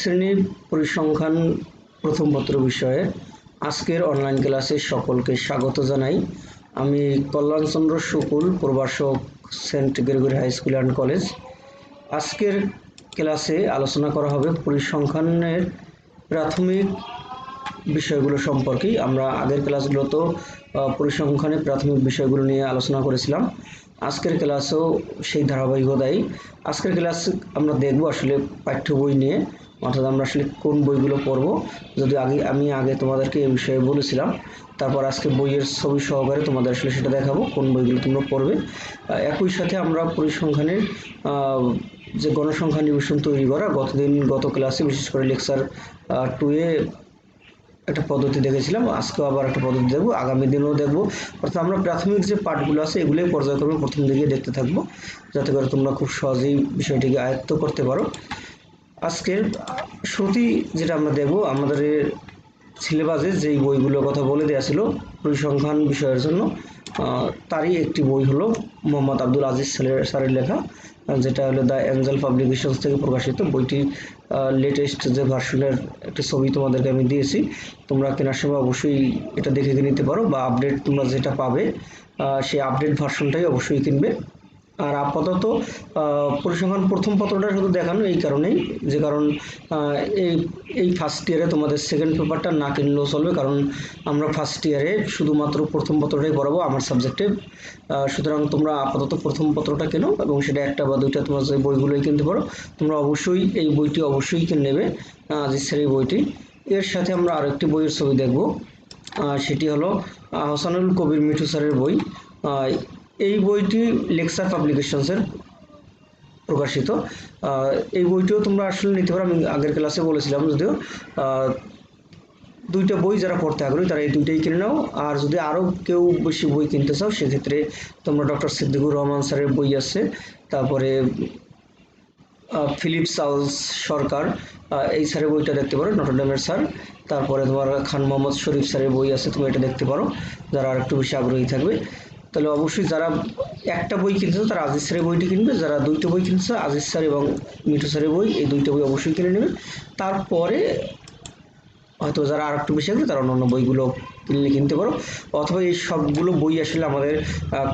শ্রেণী পরিসংখ্যান প্রথম পত্র বিষয়ে আজকের অনলাইন ক্লাসে সকলকে স্বাগত জানাই। আমি কল্যাণচন্দ্র শুকুল, প্রভাষক, Saint Gregory high school and college. আজকের ক্লাসে আলোচনা করা হবে পরিসংখ্যানের প্রাথমিক বিষয়গুলো সম্পর্কে। আমরা আগের ক্লাসগুলোতেও পরিসংখ্যানের প্রাথমিক বিষয়গুলো নিয়ে আলোচনা করেছিলাম। আজকের ক্লাসেও সেই ধারাবাহিকতাই। আজকের ক্লাসে আমরা দেখব আসলে পাঠ্য বই নিয়ে, অর্থাৎ আমরা আসলে কোন বইগুলো পড়ব। যদি আমি আগে তোমাদেরকে এই বিষয়ে বলেছিলাম, তারপর আজকে বইয়ের ছবি সহকারে তোমাদের আসলে সেটা দেখাবো কোন বইগুলো তোমরা পড়বে। একই সাথে আমরা পরিসংখ্যানের যে গণসংখ্যা নিবেশন তৈরি করা, গত ক্লাসে বিশেষ করে লেকচার 2-এ একটা পদ্ধতি দেখেছিলাম, আজকেও আবার একটা পদ্ধতি দেখবো, আগামী দিনেও দেখবো। অর্থাৎ আমরা প্রাথমিক যে পাঠগুলো আছে এগুলোই পর্যায়ক্রমে প্রথম দিকে দেখতে থাকবো, যাতে করে তোমরা খুব সহজেই বিষয়টিকে আয়ত্ত করতে পারো। আজকের শুরুতেই যেটা আমরা দেখবো, আমাদের সিলেবাসে যেই বইগুলোর কথা বলে দেওয়া ছিল পরিসংখ্যান বিষয়ের জন্য, তারই একটি বই হলো মোহাম্মদ আব্দুল আজিজ স্যারের লেখা, যেটা হলো দ্য এঞ্জেল পাবলিকেশনস থেকে প্রকাশিত। বইটির লেটেস্ট যে ভার্সনের একটা ছবি তোমাদেরকে আমি দিয়েছি, তোমরা কেনার সময় অবশ্যই এটা দেখে নিতে পারো, বা আপডেট তোমরা যেটা পাবে সেই আপডেট ভার্সনটাই অবশ্যই কিনবে। আর আপাতত পরিসংখ্যান প্রথম পত্রটা শুধু দেখানো এই কারণেই, যে কারণ এই ফার্স্ট ইয়ারে তোমাদের সেকেন্ড পেপারটা না কিনলেও চলবে, কারণ আমরা ফার্স্ট ইয়ারে শুধুমাত্র প্রথম পত্রটাই পড়াবো আমার সাবজেক্টে। সুতরাং তোমরা আপাতত প্রথম পত্রটা কেনো, এবং সেটা একটা বা দুইটা তোমরা যে বইগুলোই কিনতে পারো, তোমরা অবশ্যই এই বইটি অবশ্যই কিনে নেবে, আজিজ স্যারের বইটি। এর সাথে আমরা আরেকটি বইয়ের ছবি দেখব, সেটি হলো হোসানুল কবির মিঠু স্যারের বই। এই বইটি লেকচার পাবলিকেশনসের প্রকাশিত। এই বইটিও তোমরা আসলে নিতে পারো, আমি আগের ক্লাসে বলেছিলাম। যদিও দুইটা বই যারা পড়তে আগ্রহী তারা এই দুইটাই কিনে নাও। আর যদি আরও কেউ বেশি বই কিনতে চাও, সেক্ষেত্রে তোমরা ডক্টর সিদ্দিকুর রহমান স্যারের বই আছে, তারপরে ফিলিপ চার্লস সরকার, এই স্যারের বইটা দেখতে পারো, নটরডেমের স্যার। তারপরে তোমার খান মোহাম্মদ শরীফ স্যারের বই আছে, তুমি এটা দেখতে পারো যারা আর একটু বেশি আগ্রহী থাকবে। তাহলে অবশ্যই যারা একটা বই কিনতেছো তারা আজিজ স্যারের বইটি কিনবে, যারা দুইটা বই কিনছে আজিজ স্যার এবং মিঠু স্যারের বই, এই দুইটা বই অবশ্যই কিনে নেবে। তারপরে হয়তো যারা আর একটু বেশি আছে তারা অন্য বইগুলো কিনতে পারো, অথবা এই সবগুলো বই আসলে আমাদের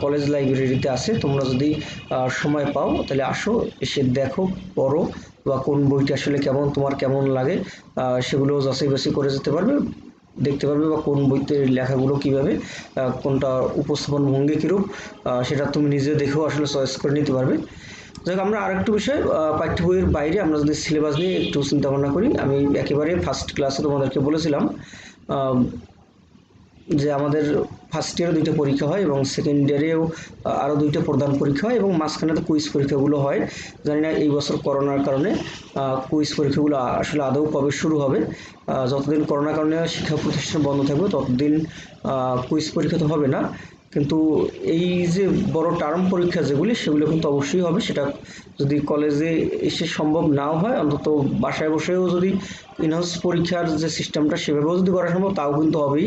কলেজ লাইব্রেরিতে আছে। তোমরা যদি সময় পাও তাহলে আসো, এসে দেখো, পড়ো, বা কোন বইটা আসলে তোমার কেমন লাগে সেগুলো যাচাই বাছাই করে যেতে পারবে, দেখতে পারবে, বা কোন বইতে লেখাগুলো কিভাবে, কোনটা উপস্থাপন ভঙ্গি কীরূপ, সেটা তুমি নিজে দেখেও আসলে চয়েস করে নিতে পারবে। যাই হোক, আমরা আরেকটু বিষয়, পাঠ্য বইয়ের বাইরে আমরা যদি সিলেবাস নিয়ে একটু চিন্তা ভাবনা করি। আমি একেবারে ফার্স্ট ক্লাসে তোমাদেরকে বলেছিলাম যে আমাদের ফার্স্ট ইয়ারে দুইটা পরীক্ষা হয়, এবং সেকেন্ড ইয়ারেও আরও দুইটা প্রধান পরীক্ষা হয়, এবং মাঝখানে তো কুইজ পরীক্ষাগুলো হয়। জানি না এই বছর করোনার কারণে কুইজ পরীক্ষাগুলো আসলে আদৌ কবে শুরু হবে। যতদিন করোনার কারণে শিক্ষা প্রতিষ্ঠান বন্ধ থাকবে ততদিন কুইজ পরীক্ষা তো হবে না, কিন্তু এই যে বড় টার্ম পরীক্ষা যেগুলি, সেগুলো কিন্তু অবশ্যই হবে। সেটা যদি কলেজে এসে সম্ভব নাও হয়, অন্তত বাসায় বসেও যদি ইনহাউস পরীক্ষার যে সিস্টেমটা সেভাবেও যদি করা সম্ভব, তাও কিন্তু হবেই।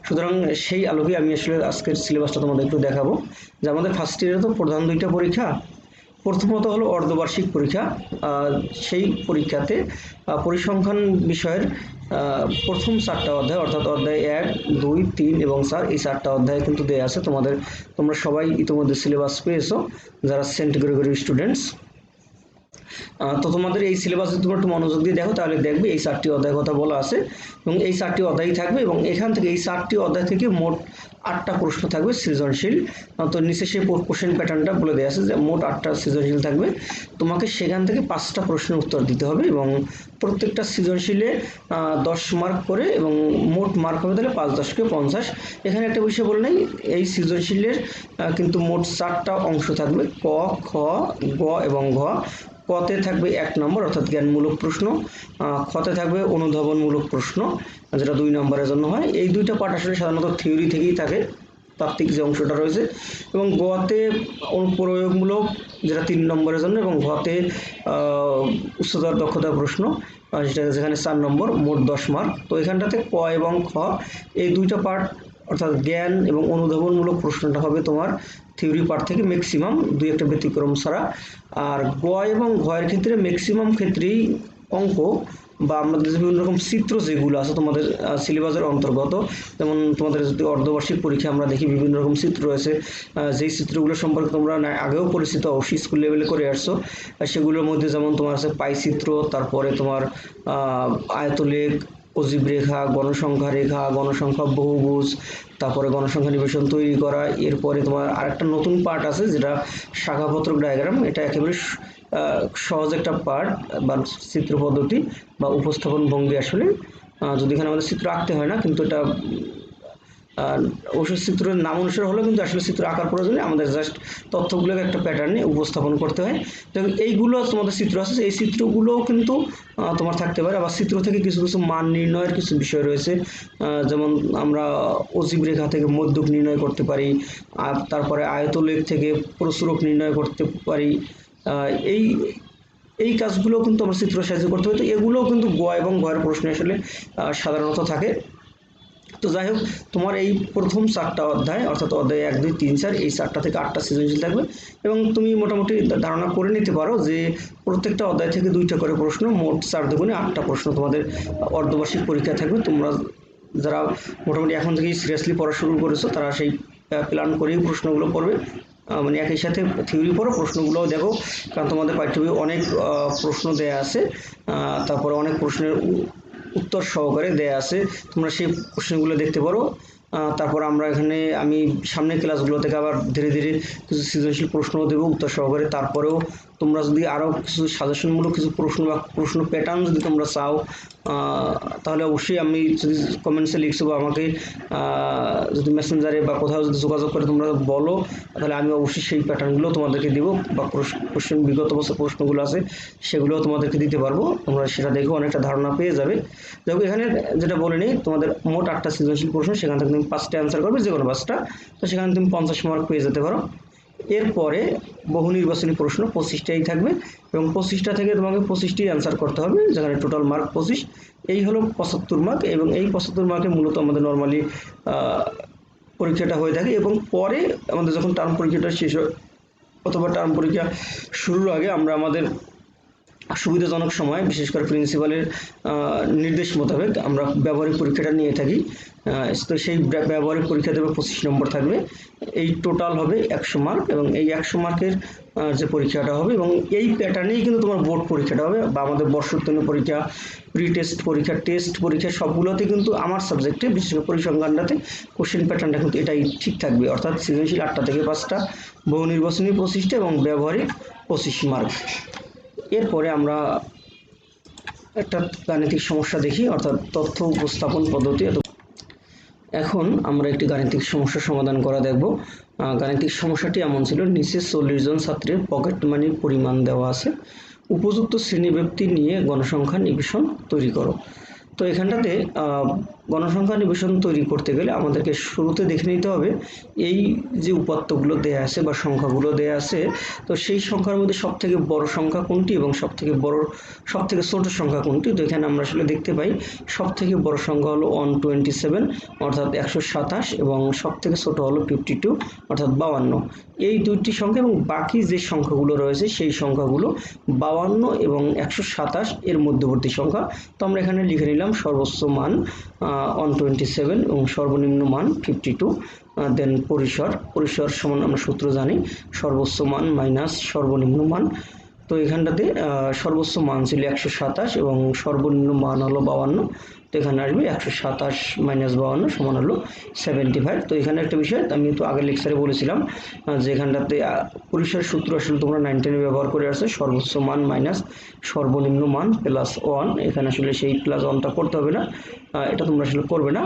সুতরাং সেই আলোকে আমি আসলে আজকের সিলেবাসটা তোমাদের একটু দেখাবো, যে আমাদের ফার্স্ট ইয়ারে তো প্রধান দুইটা পরীক্ষা। প্রথমত হলো অর্ধবার্ষিক পরীক্ষা। সেই পরীক্ষাতে পরিসংখ্যান বিষয়ের প্রথম 4টা অধ্যায়, অর্থাৎ অধ্যায় 1, 2, 3 এবং 4, এই 4টা অধ্যায় কিন্তু দেয়া আছে তোমাদের। তোমরা সবাই ইতিমধ্যে সিলেবাস পেয়েছো যারা সেন্ট গ্রেগরি স্টুডেন্টস। তো তোমাদের এই সিলেবাস যদি তোমরা একটু মনোযোগ দিয়ে দেখো, তাহলে দেখবে এই 4টি অধ্যায়ের কথা বলা আছে, এবং এই 4টি অধ্যায় থাকবে, এবং এখান থেকে এই 4টি অধ্যায় থেকে মোট 8টা প্রশ্ন থাকবে সৃজনশীল। তো নিচে সেই কোশ্চেন প্যাটার্নটা বলে দেওয়া আছে যে মোট 8টা সৃজনশীল থাকবে, তোমাকে সেখান থেকে 5টা প্রশ্নের উত্তর দিতে হবে, এবং প্রত্যেকটা সৃজনশীলে 10 মার্ক করে, এবং মোট মার্ক হবে তাহলে 5 10 কে 50। এখানে একটা বিষয় বলে নেই, এই সৃজনশীলের কিন্তু মোট 4টা অংশ থাকবে, ক, খ, গ এবং ঘ। কতে থাকবে 1 নম্বর অর্থাৎ জ্ঞানমূলক প্রশ্ন, খতে থাকবে অনুধাবনমূলক প্রশ্ন, যেটা 2 নম্বরের জন্য হয়। এই দুইটা পার্ট আসলে সাধারণত থিওরি থেকেই থাকে, তাত্ত্বিক যে অংশটা রয়েছে, এবং গতে প্রয়োগমূলক, যেটা 3 নম্বরের জন্য, এবং ঘতে উচ্চতর দক্ষতার প্রশ্ন, যেখানে 4 নম্বর, মোট 10 মার্ক। তো এখানটাতে ক এবং খ এই দুইটা পার্ট, অর্থাৎ জ্ঞান এবং অনুধাবনমূলক প্রশ্নটা হবে তোমার থিওরি পার্ট থেকে ম্যাক্সিমাম, 2-1টা ব্যতিক্রম ছাড়া। আর গ এবং ঘ এর ক্ষেত্রে ম্যাক্সিমাম ক্ষেত্রেই অঙ্ক বা আমাদের যে বিভিন্ন রকম চিত্র যেগুলো আছে তোমাদের সিলেবাসের অন্তর্গত, যেমন তোমাদের যদি অর্ধবার্ষিক পরীক্ষা আমরা দেখি বিভিন্ন রকম চিত্র রয়েছে, যেই চিত্রগুলো সম্পর্কে তোমরা আগেও পরিচিত অবশ্যই স্কুল লেভেলে করে আসছো। সেগুলোর মধ্যে যেমন তোমার আছে পাই চিত্র, তারপরে তোমার আয়তলেখ, অজীব রেখা, গণসংখ্যা রেখা, গণসংখ্যা বহুভুজ, তারপরে গণসংখ্যা নিবেশন তৈরি করা। এরপরে তোমার আরেকটা নতুন পার্ট আছে যেটা শাখাপত্রক ডায়াগ্রাম। এটা একেবারে সহজ একটা পার্ট বা চিত্র পদ্ধতি বা উপস্থাপন ভঙ্গি আসলে, যদি এখানে আমাদের চিত্র আঁকতে হয় না, কিন্তু এটা অবশ্যই চিত্রের নাম অনুসারে হলেও কিন্তু আসলে চিত্র আঁকার প্রয়োজনে আমাদের জাস্ট তথ্যগুলোকে একটা প্যাটার্নে উপস্থাপন করতে হয়। তো এইগুলো তোমাদের চিত্র আছে, এই চিত্রগুলোও কিন্তু তোমার থাকতে পারে। আবার চিত্র থেকে কিছু কিছু মান নির্ণয়ের কিছু বিষয় রয়েছে, যেমন আমরা অজীব রেখা থেকে মধ্যক নির্ণয় করতে পারি, আর তারপরে আয়তলেখ থেকে প্রচুরক নির্ণয় করতে পারি। এই এই কাজগুলো কিন্তু আমরা চিত্র সাহায্যে করতে পারি। তো এগুলোও কিন্তু গ এবং গয়ের প্রশ্নে আসলে সাধারণত থাকে। তো যাই হোক, তোমার এই প্রথম 4টা অধ্যায় অর্থাৎ অধ্যায় 1, 2, 3, 4 এই 4টা থেকে 8টা সৃজনশীল থাকবে এবং তুমি মোটামুটি ধারণা করে নিতে পারো যে প্রত্যেকটা অধ্যায় থেকে 2টা করে প্রশ্ন, মোট 4 দুগুণে 8টা প্রশ্ন তোমাদের অর্ধবার্ষিক পরীক্ষা থাকবে। তোমরা যারা মোটামুটি এখন থেকেই সিরিয়াসলি পড়া শুরু করেছো তারা সেই প্ল্যান করেই প্রশ্নগুলো পড়বে, মানে একই সাথে থিওরি পড়ো, প্রশ্নগুলোও দেখো, কারণ তোমাদের পাঠ্যবই অনেক প্রশ্ন দেয়া আছে, তারপরে অনেক প্রশ্নের উত্তর সহকারে দেয়া আছে, তোমরা সেই প্রশ্নগুলো দেখতে পারো। তারপর আমি সামনের ক্লাসগুলো থেকে আবার ধীরে ধীরে কিছু সৃজনশীল প্রশ্নও দেবো উত্তর সহকারে। তারপরেও তোমরা যদি আরও কিছু সাজেশনমূলক কিছু প্রশ্ন বা প্রশ্ন প্যাটার্ন যদি তোমরা চাও, তাহলে অবশ্যই আমি যদি কমেন্টসে লিখছো বা আমাকে যদি মেসেঞ্জারে বা কোথাও যদি যোগাযোগ করে তোমরা বলো, তাহলে আমি অবশ্যই সেই প্যাটার্নগুলো তোমাদেরকে দেবো বা কোশ্চেন বিগত বছর প্রশ্নগুলো আছে সেগুলোও তোমাদেরকে দিতে পারবো। তোমরা সেটা দেখে অনেকটা ধারণা পেয়ে যাবে। দেখো এখানে যেটা বলে নিই, তোমাদের মোট 8টা সৃজনশীল প্রশ্ন, সেখান থেকে তুমি 5টা অ্যান্সার করবে, যে কোনো 5টা, তো সেখানে তুমি 50 মার্ক পেয়ে যেতে পারো। এরপরে বহু নির্বাচনী প্রশ্ন 25টাই থাকবে এবং 25টা থেকে তোমাকে 25টি অ্যান্সার করতে হবে, যেখানে টোটাল মার্ক 25। এই হলো 75 মার্ক এবং এই 75 মার্কে মূলত আমাদের নর্মালি পরীক্ষাটা হয়ে থাকে এবং পরে আমাদের যখন টার্ম পরীক্ষাটা শেষ হয় অথবা টার্ম পরীক্ষা শুরুর আগে আমরা আমাদের সুবিধাজনক সময়, বিশেষ করে প্রিন্সিপালের নির্দেশ মোতাবেক আমরা ব্যবহারিক পরীক্ষাটা নিয়ে থাকি। তো সেই ব্যবহারিক পরীক্ষা দেবে 25 নম্বর থাকবে। এই টোটাল হবে 100 মার্ক এবং এই 100 মার্কের যে পরীক্ষাটা হবে এবং এই প্যাটার্নেই কিন্তু তোমার বোর্ড পরীক্ষাটা হবে বা আমাদের বর্ষোত্তীর্ণ পরীক্ষা, প্রি টেস্ট পরীক্ষা, টেস্ট পরীক্ষা সবগুলোতে কিন্তু আমার সাবজেক্টে বিশেষ করে পরিসংখ্যানটাতে কোশ্চেন প্যাটার্নটা কিন্তু এটাই ঠিক থাকবে, অর্থাৎ সৃজনশীল 8টা থেকে 5টা, বহু নির্বাচনী 25টা এবং ব্যবহারিক 25 মার্ক। এরপরে আমরা একটা গাণিতিক সমস্যা দেখি, অর্থাৎ তথ্য উপস্থাপন পদ্ধতি। এখন আমরা একটি গাণিতিক সমস্যার সমাধান করা দেখব। গাণিতিক সমস্যাটি এমন ছিল, নিচে 40 জন ছাত্রের পকেট মানির পরিমাণ দেওয়া আছে, উপযুক্ত শ্রেণীব্যাপ্তি নিয়ে গণসংখ্যা নিবেশন তৈরি করো। তো এখানটাতে গণসংখ্যা নিবেশন তৈরি করতে গেলে আমাদেরকে শুরুতে দেখে নিতে হবে এই যে উপাত্তগুলো দেয়া আছে বা সংখ্যাগুলো দেয়া আছে, তো সেই সংখ্যার মধ্যে সবথেকে বড় সংখ্যা কোনটি এবং সবথেকে ছোট সংখ্যা কোনটি। তো এখানে আমরা আসলে দেখতে পাই সবথেকে বড় সংখ্যা হলো 127 অর্থাৎ 127 এবং সবথেকে ছোট হলো 52 অর্থাৎ 52। এই দুইটি সংখ্যা এবং বাকি যে সংখ্যাগুলো রয়েছে সেই সংখ্যাগুলো 52 এবং 127 এর মধ্যবর্তী সংখ্যা। তো আমরা এখানে লিখে নিলাম সর্বোচ্চ মান 127 এবং সর্বনিম্ন মান 52, দেন পরিসর সমান আমরা সূত্র জানি, সর্বোচ্চ মান মাইনাস সর্বনিম্ন মান। তো এখানটাতে সর্বোচ্চ মান ছিল 127 এবং সর্বনিম্ন মান হলো 52, তো এখানে আসবে 127 মাইনাস 52 সমান হলো 75। তো এখানে একটা বিষয় আমি তো আগের লেকচারে বলেছিলাম যে এখানটাতে পরিসরের সূত্র আসলে তোমরা 9, 10 ব্যবহার করে আসছে, সর্বোচ্চ মান মাইনাস সর্বনিম্ন মান প্লাস 1। এখানে আসলে সেই প্লাস 1টা করতে হবে না, এটা তোমরা আসলে করবে না।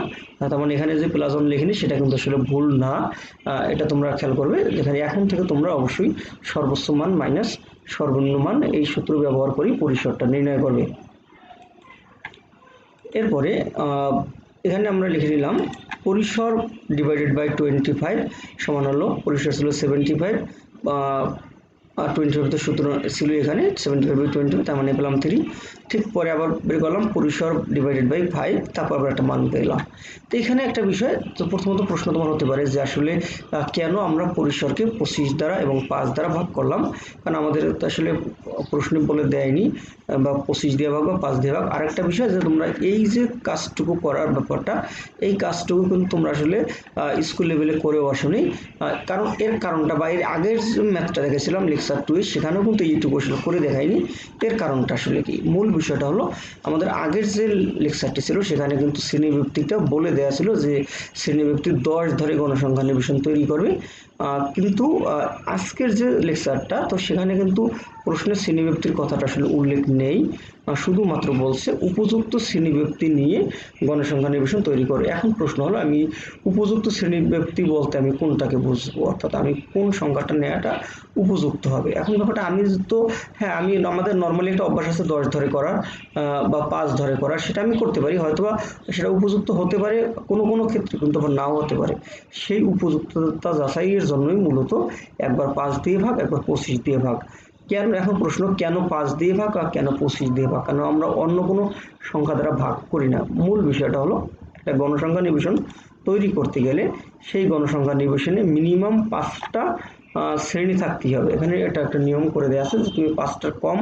তার মানে এখানে যে প্লাস 1 লিখিনি সেটা কিন্তু আসলে ভুল না, এটা তোমরা খেয়াল করবে। যেখানে এখন থেকে তোমরা অবশ্যই সর্বোচ্চ মান মাইনাস সর্বনিম্ন মান এই সূত্র ব্যবহার করেই পরিসরটা নির্ণয় করবে। এরপরে এখানে আমরা লিখে নিলাম পরিসর ডিভাইডেড বাই 25 সমান হলো, পরিসর ছিল 75, 25 তো সূত্র ছিল এখানে 75/20, তার মানে পেলাম 3। ঠিক পরে আবার বের করলাম পরিসর ডিভাইডেড বাই 5, তারপর আবার একটা মান পেলাম। তো এখানে একটা বিষয়, তো প্রথমত প্রশ্ন তোমার হতে পারে যে আসলে কেন আমরা পরিসরকে 25 দ্বারা এবং 5 দ্বারা ভাগ করলাম, কারণ আমাদের তো আসলে প্রশ্নে বলে দেয়নি বা 25 দিয়ে ভাগ বা 5 দিয়ে ভাগ। আরেকটা বিষয় যে তোমরা এই যে কাজটুকু করার ব্যাপারটা, এই কাজটুকু কিন্তু তোমরা আসলে স্কুল লেভেলে করেও আসোনি, কারণ এর কারণটা বা এর আগের যে ম্যাথটা দেখেছিলাম লেকচার 2 সেখানেও কিন্তু এইটুকু আসলে করে দেখায়নি। এর কারণটা আসলে কি, মূল বিষয়টা হলো আমাদের আগের যে লেকচারটি ছিল সেখানে কিন্তু শ্রেণীব্যক্তিটা বলে দেওয়া ছিল যে শ্রেণীব্যক্তি 10 ধরে গণসংখ্যা নিবেশন তৈরি করবে, কিন্তু আজকের যে লেকচারটা, তো সেখানে কিন্তু প্রশ্নের শ্রেণীব্যক্তির কথাটা আসলে উল্লেখ নেই, শুধুমাত্র বলছে উপযুক্ত শ্রেণীব্যক্তি নিয়ে গণসংখ্যা নিবেশন তৈরি করে। এখন প্রশ্ন হলো আমি উপযুক্ত শ্রেণীব্যক্তি বলতে আমি কোনটাকে বুঝবো, অর্থাৎ আমি কোন সংখ্যাটা নেওয়াটা উপযুক্ত হবে। এখন ব্যাপারটা আমি তো হ্যাঁ, আমি আমাদের নর্মালি একটা অভ্যাস আছে 10 ধরে করার বা 5 ধরে করার, সেটা আমি করতে পারি, হয়তোবা সেটা উপযুক্ত হতে পারে কোনো কোনো ক্ষেত্রে, কিন্তু আবার নাও হতে পারে। সেই উপযুক্ততা যাচাইয়ের জন্যই মূলত একবার 5 দিয়ে ভাগ, একবার 25 দিয়ে ভাগ। কেন, এখন প্রশ্ন কেন 5 দিয়ে ভাগ আর কেন 25 দিয়ে ভাগ, কেন আমরা অন্য কোনো সংখ্যা দ্বারা ভাগ করি না? মূল বিষয়টা হলো একটা গণসংখ্যা নিবেশন তৈরি করতে গেলে সেই গণসংখ্যা নিবেশনে মিনিমাম 5টা শ্রেণী থাকতেই হবে। এখানে এটা একটা নিয়ম করে দেওয়া আছে যে তুমি 5টার কম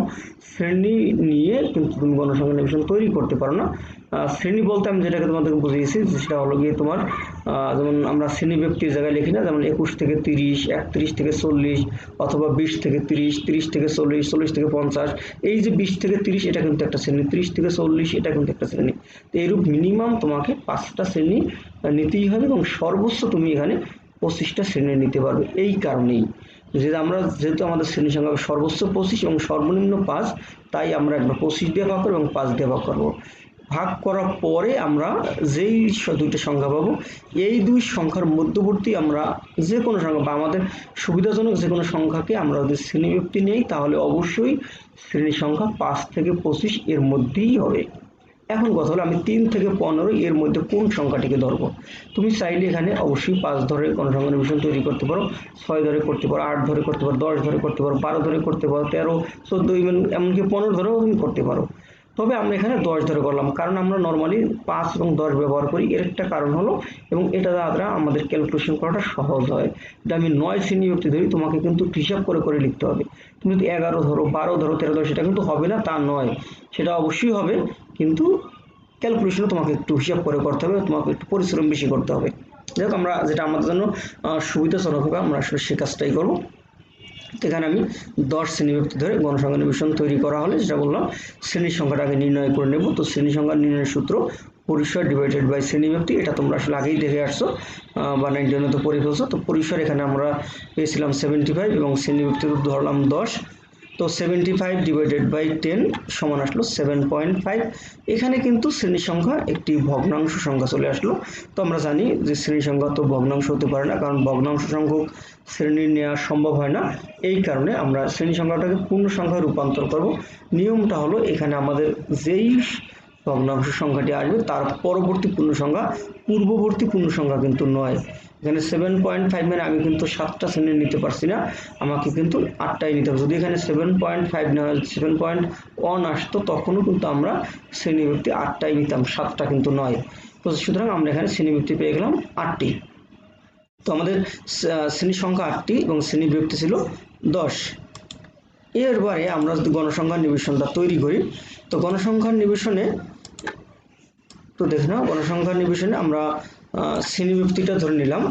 শ্রেণী নিয়ে কিন্তু তুমি গণসংখ্যা নিবেশন তৈরি করতে পারো না। শ্রেণী বলতে আমি যেটাকে তোমাদেরকে বুঝিয়েছি সেটা হলো গিয়ে তোমার যেমন আমরা শ্রেণী ব্যক্তির জায়গায় লিখি না, যেমন 21 থেকে 30, 31 থেকে 40, অথবা 20 থেকে 30, 30 থেকে 40, 40 থেকে 50। এই যে 20 থেকে 30 এটা কিন্তু একটা শ্রেণী, 30 থেকে 40 এটা কিন্তু একটা শ্রেণী। তো এইরূপ মিনিমাম তোমাকে 5টা শ্রেণী নিতেই হবে, এবং সর্বোচ্চ তুমি এখানে 25টা শ্রেণী নিতে পারবে। এই কারণেই যেহেতু আমাদের শ্রেণী সংখ্যা সর্বোচ্চ 25 এবং সর্বনিম্ন 5, তাই আমরা একবার 25 দিয়ে ভাগ করবো এবং 5 দিয়ে ভাগ করবো। ভাগ করার পরে আমরা যেই দুইটা সংখ্যা পাবো, এই দুই সংখ্যার মধ্যবর্তী আমরা যে কোনো সংখ্যা বা আমাদের সুবিধাজনক যে কোনো সংখ্যাকে আমরা যদি শ্রেণীব্যক্তি নেই, তাহলে অবশ্যই শ্রেণী সংখ্যা 5 থেকে 25 এর মধ্যেই হবে। এখন কথা হলো আমি 3 থেকে 15 এর মধ্যে কোন সংখ্যাটিকে ধরবো। তুমি চাইলে এখানে অবশ্যই 5 ধরে গণসংখ্যা নিবেশন তৈরি করতে পারো, 6 ধরে করতে পারো, 8 ধরে করতে পারো, 10 ধরে করতে পারো, 12 ধরে করতে পারো, 13, 14, এমনকি 15 ধরেও তুমি করতে পারো। তবে আমরা এখানে 10 ধরে করলাম, কারণ আমরা নর্মালি 5 এবং 10 ব্যবহার করি। এর একটা কারণ হলো, এবং এটা দ্বারা আমাদের ক্যালকুলেশন করাটা সহজ হয়। যদি আমি 9 শ্রেণীব্যক্তি ধরি, তোমাকে কিন্তু হিসাব করে করে লিখতে হবে। তুমি যদি 11 ধরো, 12 ধরো, 13 ধরো, সেটা কিন্তু হবে না তা নয়, সেটা অবশ্যই হবে, কিন্তু ক্যালকুলেশনও তোমাকে একটু হিসাব করে করতে হবে, তোমাকে একটু পরিশ্রম বেশি করতে হবে। যাই হোক, আমরা যেটা আমাদের জন্য সুবিধাজনক হবে আমরা আসলে সে কাজটাই করবো। এখানে আমি 10 শ্রেণীব্যক্তি ধরে গণসংখ্যা নিবেশন তৈরি করা হলে যেটা বললাম, শ্রেণীর সংখ্যাটাকে নির্ণয় করে নেব। তো শ্রেণী সংখ্যা নির্ণয়ের সূত্র পরিসর ডিভাইডেড বাই শ্রেণীব্যক্তি, এটা তোমরা আসলে আগেই দেখে আসছো বা 9 জন্য তো পড়ে ফেলছো। তো পরিসর এখানে আমরা পেয়েছিলাম 75 এবং শ্রেণীব্যক্তি ধরলাম 10। তো 75 ডিভাইডেড বাই 10 সমান আসলো 7.5। এখানে কিন্তু শ্রেণী সংখ্যা একটি ভগ্নাংশ সংখ্যা চলে আসলো। তো আমরা জানি যে শ্রেণী সংখ্যা তো ভগ্নাংশ হতে পারে না, কারণ ভগ্নাংশ সংখ্যক শ্রেণী নেওয়া সম্ভব হয় না। এই কারণে আমরা শ্রেণী সংখ্যাটাকে পূর্ণ সংখ্যায় রূপান্তর করব। নিয়মটা হলো এখানে আমাদের যেই ভগ্নাংশ সংখ্যাটি আসবে তার পরবর্তী পূর্ণ সংখ্যা পূর্ববর্তী পূর্ণ সংখ্যা কিন্তু নয়। এখানে 7.5 মানে আমি কিন্তু 7টা শ্রেণী নিতে পারছি না, আমাকে কিন্তু 8টাই নিতে হবে। যদি এখানে 7.5 না 7.1 আসতো, তখনও কিন্তু আমরা শ্রেণীব্যক্তি 8টাই নিতাম, 7টা কিন্তু নয়। তো সুতরাং আমরা এখানে শ্রেণীব্যক্তি পেয়ে গেলাম 8টি। তো আমাদের শ্রেণী সংখ্যা 8টি এবং শ্রেণীব্যক্তি ছিল 10। এরপরে আমরা যদি গণসংখ্যা নিবেশনটা তৈরি করি, তো গণসংখ্যা নিবেশনে তো দেখে নাও, গণসংখ্যা নিবেশনে আমরা শ্রেণীব্যক্তিটা ধরে নিলাম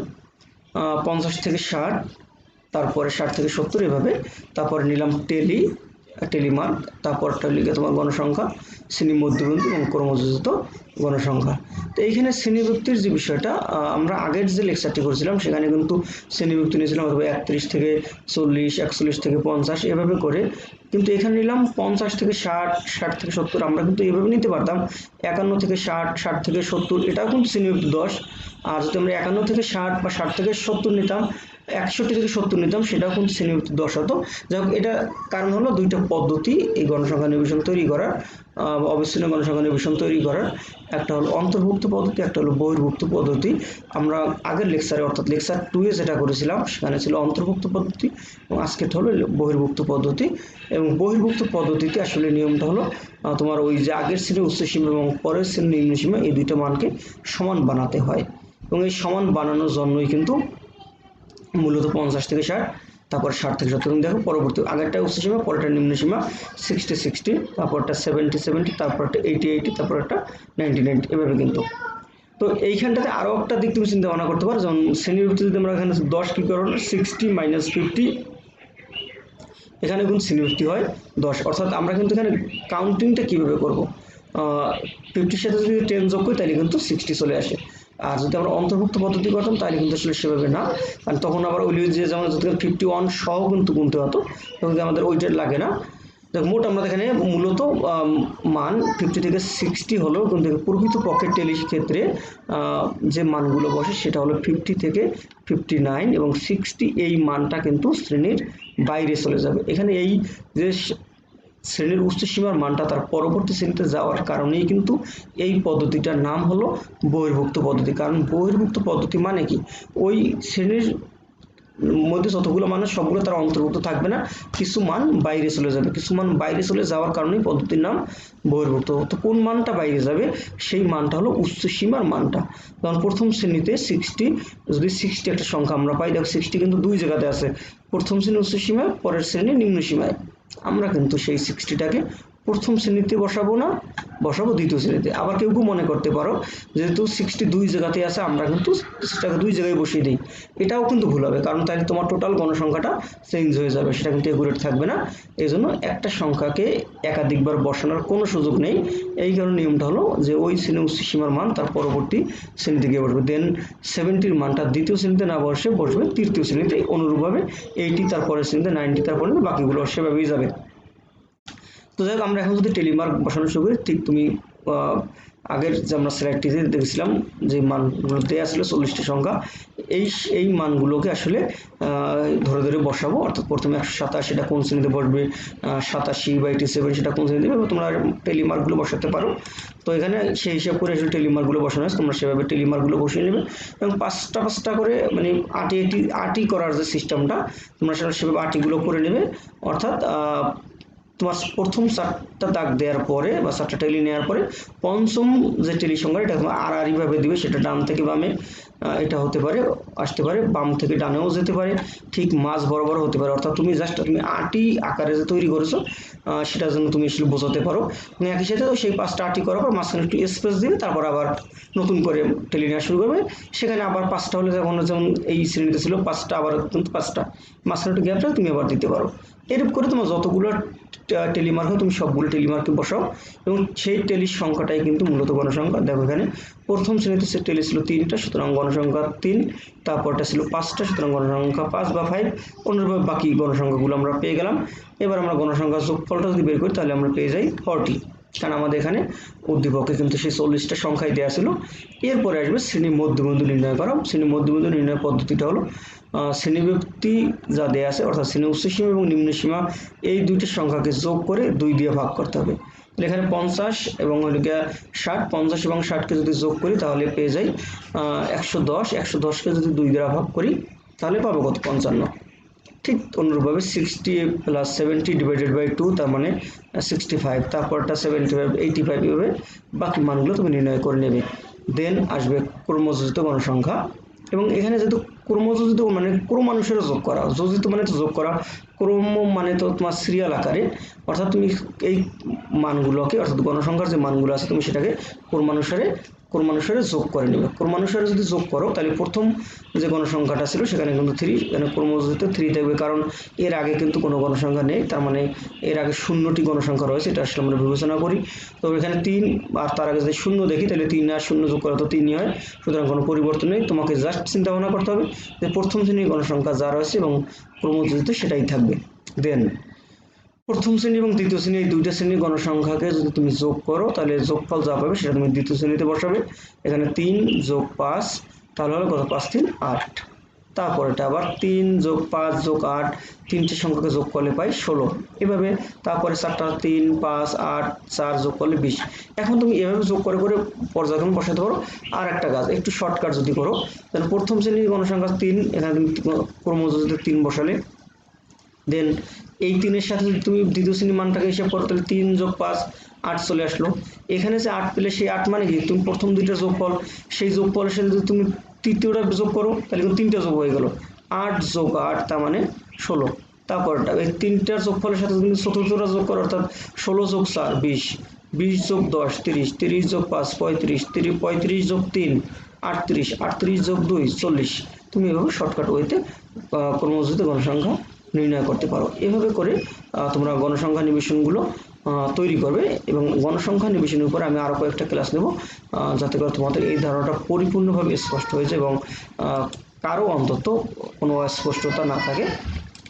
50 থেকে 60, তারপরে 60 থেকে 70 এভাবে, তারপরে নিলাম টেলিমার্ক, তারপরটা লিখে তোমার গণসংখ্যা, শ্রেণী মধ্যবিন্দু এবং ক্রমযোজিত গণসংখ্যা। তো এইখানে শ্রেণীব্যক্তির যে বিষয়টা আমরা আগের যে লেকচারটি করেছিলাম সেখানে কিন্তু শ্রেণীব্যক্তি নিয়েছিলাম অথবা 31 থেকে 40, 41 থেকে 50 এভাবে করে, কিন্তু এখানে নিলাম 50 থেকে 60, 60 থেকে 70। আমরা কিন্তু এভাবে নিতে পারতাম 51 থেকে 60, 60 থেকে 70, এটাও কিন্তু শ্রেণীব্যক্তি 10। আর যদি আমরা 51 থেকে 60 বা 60 থেকে 70 নিতাম, 61 থেকে 70 নিতাম, সেটাও কিন্তু শ্রেণীবিভক্তি 10 হতো। যাই হোক, এটা কারণ হলো দুইটা পদ্ধতি এই গণসংখ্যা নির্বাচন তৈরি করার, অবিচ্ছিন্ন গণসংখ্যা নির্বাচন তৈরি করার। একটা হলো অন্তর্ভুক্ত পদ্ধতি, একটা হলো বহির্ভুক্ত পদ্ধতি। আমরা আগের লেকচারে অর্থাৎ লেকচার 2 এ যেটা করেছিলাম সেখানে ছিল অন্তর্ভুক্ত পদ্ধতি, এবং আজকেটা হলো বহির্ভুক্ত পদ্ধতি। এবং বহির্ভুক্ত পদ্ধতিতে আসলে নিয়মটা হলো তোমার ওই যে আগের শ্রেণীর উচ্চ সীমা এবং পরের শ্রেণীর নিম্ন সীমা এই দুইটা মানকে সমান বানাতে হয়, এবং এই সমান বানানোর জন্যই কিন্তু মূলত 50 থেকে 60, তারপর 60 থেকে 70। তুমি দেখো পরবর্তী আগেরটা উচ্চ সীমা, পরেরটা নিম্ন সীমা, 60 60, তারপরটা 70 70, তারপরটা 80 80, তারপরটা 90 90, এভাবে কিন্তু। তো এইখানটাতে আরও একটা দিক তুমি চিন্তা ভাবনা করতে পারো, যেমন শ্রেণীবিভক্তি যদি আমরা এখানে 10 কী করো, 60 মাইনাস 50, এখানে কিন্তু শ্রেণীবিভক্তি হয় 10। অর্থাৎ আমরা কিন্তু এখানে কাউন্টিংটা কীভাবে করবো, 50-র সাথে যদি 10 যোগ করি তাহলে কিন্তু 60 চলে আসে। আর যদি আমরা অন্তর্ভুক্ত পদ্ধতি করতাম তাহলে কিন্তু আসলে সেভাবে না, কারণ তখন আবার ওই যে যেমন যদি 51 সহ কিন্তু গুনতে হতো, তখন আমাদের ওইটা লাগে না। মোট আমরা এখানে মূলত মান 50 থেকে 60 হলেও কিন্তু প্রকৃতপক্ষে টেলির ক্ষেত্রে যে মানগুলো বসে সেটা হলো 50 থেকে 59 এবং 60, এই মানটা কিন্তু শ্রেণীর বাইরে চলে যাবে। এখানে এই যে শ্রেণীর উচ্চ সীমার মানটা তার পরবর্তী শ্রেণীতে যাওয়ার কারণেই কিন্তু এই পদ্ধতিটার নাম হলো বহির্ভুক্ত পদ্ধতি। কারণ বহির্ভুক্ত পদ্ধতি মানে কি, ওই শ্রেণীর মধ্যে যতগুলো মান সবগুলো তার অন্তর্ভুক্ত থাকবে না, কিছু মান বাইরে চলে যাবে। কিছু মান বাইরে চলে যাওয়ার কারণেই পদ্ধতির নাম বহির্ভুক্ত। তো কোন মানটা বাইরে যাবে, সেই মানটা হলো উচ্চ সীমার মানটা। যেমন প্রথম শ্রেণীতে 60, যদি 60 একটা সংখ্যা আমরা পাই, দেখো 60 কিন্তু দুই জায়গাতে আছে, প্রথম শ্রেণীর উচ্চ সীমায়, পরের শ্রেণীর নিম্ন সীমায়। আমরা কিন্তু সেই 60টাকে প্রথম শ্রেণীতে বসাবো না, বসাবো দ্বিতীয় শ্রেণীতে। আবার কেউ কেউ মনে করতে পারো যেহেতু 60 দুই জায়গাতে আছে আমরা কিন্তু সেটাকে দুই জায়গায় বসিয়ে দিই, এটাও কিন্তু ভুল হবে, কারণ তাহলে তোমার টোটাল গণসংখ্যাটা চেঞ্জ হয়ে যাবে, সেটা কিন্তু একুরেট থাকবে না। এই জন্য একটা সংখ্যাকে একাধিকবার বসানোর কোনো সুযোগ নেই। এই কারণে নিয়মটা হলো যে ওই শ্রেণী উচ্চ সীমার মান তার পরবর্তী শ্রেণীতে গিয়ে বসবে, দেন 70-র মানটা দ্বিতীয় শ্রেণীতে না বসে বসবে তৃতীয় শ্রেণীতে। অনুরূপভাবে 80 তারপরের শ্রেণীতে, 90 তারপরে, বাকিগুলো সেভাবেই যাবে। তো যাই হোক, আমরা এখন যদি টেলিমার্ক বসানো শুরু করি, ঠিক তুমি আগের যে আমরা স্লাইডটিতে দেখেছিলাম যে মানগুলো দেওয়া ছিল 40টি সংখ্যা, এই মানগুলোকে আসলে ধরে ধরে বসাবো। অর্থাৎ প্রথমে 187, এটা কোন শ্রেণীতে বসবে, 87 বা 87 সেটা কোন শ্রেণীতে দেবে, তোমরা টেলিমার্কগুলো বসাতে পারো। তো এখানে সেই হিসাব করে আসলে টেলিমার্কগুলো বসানো আছে, তোমরা সেভাবে টেলিমার্কগুলো বসিয়ে নেবে, এবং পাঁচটা পাঁচটা করে মানে আটি করার যে সিস্টেমটা তোমরা সেভাবে আটিগুলো করে নেবে। অর্থাৎ তোমার প্রথম 4টা দাগ দেওয়ার পরে বা 4টা টেলি নেওয়ার পরে পঞ্চম যে টেলি সংখ্যা এটা তোমার আড়াআড়িভাবে দিবে, সেটা ডান থেকে বামে এটা হতে পারে, আসতে পারে, বাম থেকে ডানেও যেতে পারে, ঠিক মাঝ বরাবর হতে পারে। অর্থাৎ তুমি জাস্ট তুমি আটি আকারে যে তৈরি করেছো সেটার জন্য তুমি আসলে বোঝাতে পারো। একই সাথে সেই 5টা আটি করার পর মাঝখানে একটু স্পেস দিবে, তারপর আবার নতুন করে টেলি নেওয়া শুরু করবে। সেখানে আবার 5টা হলে যেমন এই শ্রেণীতে ছিল 5টা, আবার কিন্তু 5টা, মাঝখানে একটু গ্যাপটা তুমি আবার দিতে পারো। এরূপ করে তোমার যতগুলো টেলিমার্ক হয় তুমি সবগুলো টেলিমার্কে বসাও, এবং সেই টেলির সংখ্যাটাই কিন্তু মূলত গণসংখ্যা। দেখো এখানে প্রথম শ্রেণীতে সে টেলি ছিল 3টা, সুতরাং গণসংখ্যা 3, তারপরটা ছিল 5টা, সুতরাং গণসংখ্যা 5 বা 5। অনুরূপভাবে বাকি গণসংখ্যাগুলো আমরা পেয়ে গেলাম। এবার আমরা গণসংখ্যার যোগফলটা যদি বের করি তাহলে আমরা পেয়ে যাই 40, কারণ আমাদের এখানে উদ্দীপকে কিন্তু সেই 40টা সংখ্যাই দেওয়া ছিল। এরপরে আসবে শ্রেণী মধ্যবিন্দু নির্ণয় করা। শ্রেণী মধ্যবিন্দু নির্ণয় পদ্ধতিটা হলো শ্রেণীবিভক্তি যা দেওয়া আছে, অর্থাৎ শ্রেণী উচ্চ সীমা এবং নিম্ন সীমা এই দুইটি সংখ্যাকে যোগ করে 2 দিয়ে ভাগ করতে হবে। এখানে 50 এবং 60, 50 এবং 60কে যদি যোগ করি তাহলে পেয়ে যাই 110। 110কে যদি 2 দ্বারা ভাগ করি তাহলে পাবো কত, 55। ঠিক অনুরূপভাবে 60 + 70 / 2 তার মানে 65, তারপরটা 75 85, এভাবে বাকি মানগুলো তুমি নির্ণয় করে নেবে। দেন আসবে ক্রমযোজিত গণসংখ্যা, এবং এখানে যেহেতু ক্রমযোজিত মানে ক্রমানুসারে যোগ করা, যোজিত মানে তো যোগ করা, ক্রম মানে তো তোমার সিরিয়াল আকারে। অর্থাৎ তুমি এই মানগুলোকে, অর্থাৎ গণসংখ্যার যে মানগুলো আছে তুমি সেটাকে ক্রমানুসারে যোগ করে নেবে। ক্রমানুসারে যদি যোগ করো তাহলে প্রথম যে গণসংখ্যাটা ছিল সেখানে কিন্তু 3, এখানে ক্রমযোজিত 3 থাকবে, কারণ এর আগে কিন্তু কোনো গণসংখ্যা নেই, তার মানে এর আগে 0টি গণসংখ্যা রয়েছে, এটা আসলে আমরা বিবেচনা করি। তো এখানে 3 আর তার আগে যদি 0 দেখি তাহলে 3 আর 0 যোগ করা তো 3ই হয়, সুতরাং কোনো পরিবর্তন নেই। তোমাকে জাস্ট চিন্তা ভাবনা করতে হবে যে প্রথম শ্রেণীর গণসংখ্যা যা রয়েছে এবং ক্রমযোজিত সেটাই থাকবে। দেন প্রথম শ্রেণী এবং দ্বিতীয় শ্রেণী এই দুইটা শ্রেণীর গণসংখ্যাকে যদি তুমি যোগ করো তাহলে যোগফল যা পাবে সেটা তুমি দ্বিতীয় শ্রেণীতে বসাবে। এখানে 3 + 5 তাহলে হলো কত, 5 × 3 = 8। তারপরেটা আবার 3 যোগ 5 যোগ 8, তিনটে সংখ্যাকে যোগ করলে পাই 16। এভাবে তারপরে 4টা 3 5 8 4 যোগ করলে 20। এখন তুমি এভাবে যোগ করে করে পর্যায়ক্রমে বসাতে পারো। আর একটা কাজ, একটু শর্টকাট যদি করো, তাহলে প্রথম শ্রেণীর গণসংখ্যা 3, এখানে তুমি ক্রমযোজিত 3 বসালে, দেন এই 3-এর সাথে যদি তুমি দ্বিতীয় শ্রেণীর মানটাকে হিসাব করো, তাহলে 3 যোগ 5 8 চলে আসলো। এখানে যে 8 পেলে সেই 8 মানে কি, তুমি প্রথম দুইটা যোগফল, সেই যোগফলের সাথে যদি তুমি তৃতীয়টা যোগ করো, তাহলে কিন্তু 3টা যোগ হয়ে গেল। 8 যোগ 8 তার মানে 16। তারপরটা এই 3টার যোগফলের সাথে তুমি চতুর্থটা যোগ করো, অর্থাৎ 16 যোগ 4 20, 20 যোগ 10 30, 30 যোগ 5 35, 35 যোগ 3 38, 38 যোগ 2 40। তুমি এভাবে শর্টকাট ওয়েতে ক্রমযোজিত গণসংখ্যা নির্ণয় করতে পারো। এভাবে করে তোমরা গণসংখ্যা নিবেশনগুলো তৈরি করবে। এবং গণসংখ্যা নিবেশনের উপর আমি আরও কয়েকটা ক্লাস নেব, যাতে করে তোমাদের এই ধারণাটা পরিপূর্ণভাবে স্পষ্ট হয়েছে এবং কারো অন্তত কোনো অস্পষ্টতা না থাকে।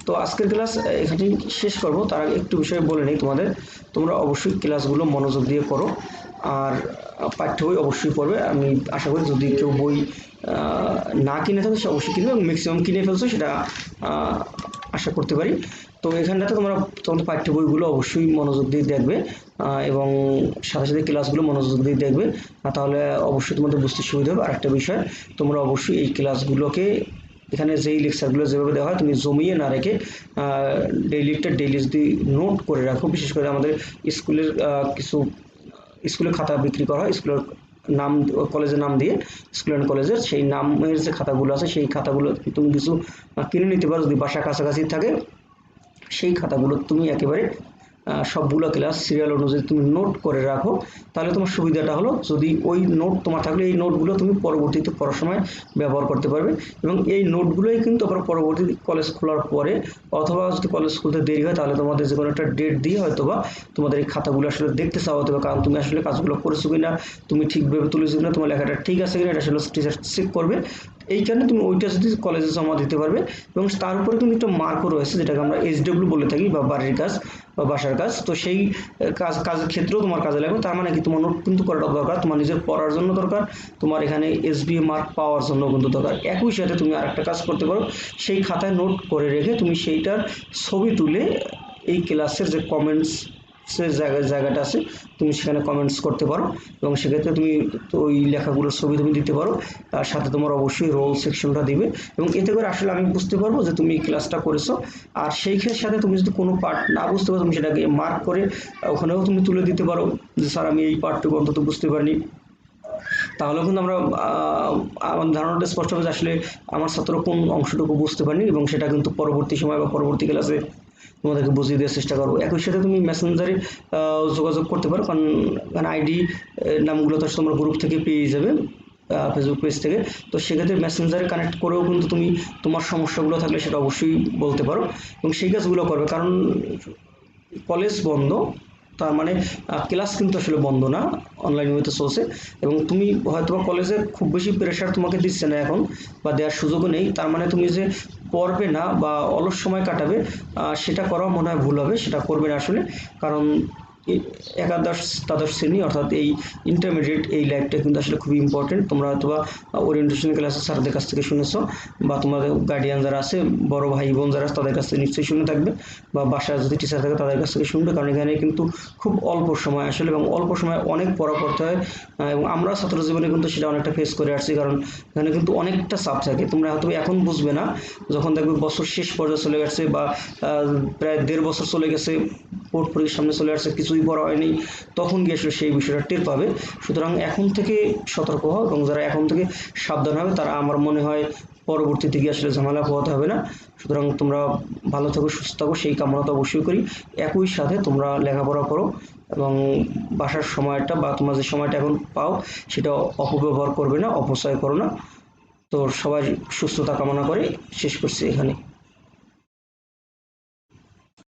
তো আজকের ক্লাস এখানেই শেষ করব। তার আগে একটু বিষয় বলে নিই তোমাদের, তোমরা অবশ্যই ক্লাসগুলো মনোযোগ দিয়ে করো, আর পাঠ্য বই অবশ্যই পড়বে। আমি আশা করি যদি কেউ বই না কিনে থাকো সে অবশ্যই কিনবে, এবং ম্যাক্সিমাম কিনে ফেলছো সেটা আশা করতে পারি। তো এখানটাতে তোমরা তোমাদের পাঠ্য বইগুলো অবশ্যই মনোযোগ দিয়ে দেখবে, এবং সাথে সাথে ক্লাসগুলো মনোযোগ দিয়ে দেখবে, তাহলে অবশ্যই তোমাদের বুঝতে সুবিধা হবে। আর একটা বিষয়, তোমরা অবশ্যই এই ক্লাসগুলোকে, এখানে যেই লেকচারগুলো যেভাবে দেওয়া হয় তুমি জমিয়ে না রেখে ডেইলি যদি নোট করে রাখো। বিশেষ করে আমাদের স্কুলের কিছু স্কুলে খাতা বিক্রি করা হয়, স্কুলের নাম, কলেজের নাম দিয়ে, স্কুল অ্যান্ড কলেজের সেই নামের যে খাতাগুলো আছে সেই খাতাগুলো তুমি কিছু কিনে নিতে পারো যদি বাসার কাছাকাছি থাকে। সেই খাতাগুলো তুমি একেবারে সবগুলো ক্লাস সিরিয়াল অনুযায়ী তুমি নোট করে রাখো। তাহলে তোমার সুবিধাটা হলো, যদি ওই নোট তোমার থাকলে এই নোটগুলো তুমি পরবর্তীতে পড়ার সময় ব্যবহার করতে পারবে, এবং এই নোটগুলোই কিন্তু আবার পরবর্তী কলেজ খোলার পরে, অথবা যদি কলেজ খুলতে দেরি হয়, তাহলে তোমাদের যে কোনো একটা ডেট দিয়ে হয়তো বা তোমাদের এই খাতাগুলো আসলে দেখতে চাওয়া হতে হবে, কারণ তুমি আসলে কাজগুলো করেছো কিনা, তুমি ঠিকভাবে তুলেছো কিনা, তোমার লেখাটা ঠিক আছে কিনা, এটা আসলে টিচার চেক করবে। এই কারণে তুমি ওইটা যদি কলেজে জমা দিতে পারবে, এবং তার উপরে কিন্তু একটা মার্কও রয়েছে, যেটাকে আমরা SW বলে থাকি, বা বাড়ির কাজ বা বাসার কাজ। তো সেই কাজের ক্ষেত্রেও তোমার কাজে লাগবে। তার মানে কি, তোমার নোট কিন্তু করাটা দরকার, তোমার নিজের পড়ার জন্য দরকার, তোমার এখানে SBA মার্ক পাওয়ার জন্য কিন্তু দরকার। একই সাথে তুমি আরেকটা কাজ করতে পারো, সেই খাতায় নোট করে রেখে তুমি সেইটার ছবি তুলে এই ক্লাসের যে কমেন্টস জায়গাটা আছে, তুমি সেখানে কমেন্টস করতে পারো, এবং সেক্ষেত্রে তুমি ওই লেখাগুলোর ছবি তুমি দিতে পারো। তার সাথে তোমার অবশ্যই রোল সেকশনটা দিবে, এবং এতে করে আসলে আমি বুঝতে পারবো যে তুমি এই ক্লাসটা করেছো। আর সেই ক্ষেত্রে সাথে তুমি যদি কোনো পার্ট না বুঝতে পারো, তুমি সেটাকে মার্ক করে ওখানেও তুমি তুলে দিতে পারো যে স্যার আমি এই পার্টটুকু অন্তত বুঝতে পারিনি। তাহলেও কিন্তু আমরা আমার ধারণাটা স্পষ্ট হবে যে আসলে আমার ছাত্র কোন অংশটুকু বুঝতে পারেনি, এবং সেটা কিন্তু পরবর্তী সময় বা পরবর্তী ক্লাসে তোমাদেরকে বুঝিয়ে দেওয়ার চেষ্টা করবো। একই সাথে তুমি মেসেঞ্জারে যোগাযোগ করতে পারো, কারণ আইডি নামগুলো তো তোমরা গ্রুপ থেকে পেয়ে যাবে, ফেসবুক পেজ থেকে। তো সেক্ষেত্রে মেসেঞ্জারে কানেক্ট করেও কিন্তু তুমি তোমার সমস্যাগুলো থাকলে সেটা অবশ্যই বলতে পারো, এবং সেই কাজগুলো করবে। কারণ কলেজ বন্ধ, তার মানে ক্লাস কিন্তু আসলে বন্ধ না, অনলাইন ওয়েতে চলছে, এবং তুমি হয়তো কলেজে খুব বেশি প্রেশার তোমাকে দিচ্ছে না এখন, বা দেওয়ার সুযোগও নেই। তার মানে তুমি যে পড়বে না বা অলস সময় কাটাবে, সেটা করাও মনে হয় ভুল হবে, সেটা করবে না আসলে। কারণ একাদশ দ্বাদশ শ্রেণী, অর্থাৎ এই ইন্টারমিডিয়েট, এই লাইফটা কিন্তু আসলে খুবই ইম্পর্টেন্ট। তোমরা হয়তো বা ওরিয়েন্টেশন ক্লাসে স্যারদের কাছ থেকে শুনেছো, বা তোমাদের গার্ডিয়ান যারা আছে, বড় ভাই বোন যারা আছে, তাদের কাছ থেকে নিশ্চয়ই শুনে থাকবে, বা বাসায় যদি টিচার থাকে তাদের কাছ থেকে শুনবে। কারণ এখানে কিন্তু খুব অল্প সময় আসলে, এবং অল্প সময় অনেক পড়া পড়তে হয়, এবং আমরা ছাত্র জীবনে কিন্তু সেটা অনেকটা ফেস করে আসছি। কারণ এখানে কিন্তু অনেকটা চাপ থাকে, তোমরা হয়তো এখন বুঝবে না, যখন দেখবে বছর শেষ পর্যায়ে চলে গেছে, বা প্রায় 1.5 বছর চলে গেছে, বোর্ড পরীক্ষার সামনে চলে আসছে, কিছুই পড়া হয়নি, তখন গিয়ে আসলে সেই বিষয়টা টের পাবে। সুতরাং এখন থেকে সতর্ক হও, এবং যারা এখন থেকে সাবধান হবে তারা আমার মনে হয় পরবর্তীতে গিয়ে আসলে ঝামেলা পোহাতে হবে না। সুতরাং তোমরা ভালো থাকো, সুস্থ থাকো, সেই কামনা তো অবশ্যই করি। একই সাথে তোমরা লেখাপড়া করো, এবং বাসার সময়টা বা তোমরা যে সময়টা এখন পাও সেটা অপব্যবহার করবে না, অপচয় করো না। তো সবাই সুস্থতা কামনা করে শেষ করছি এখানে।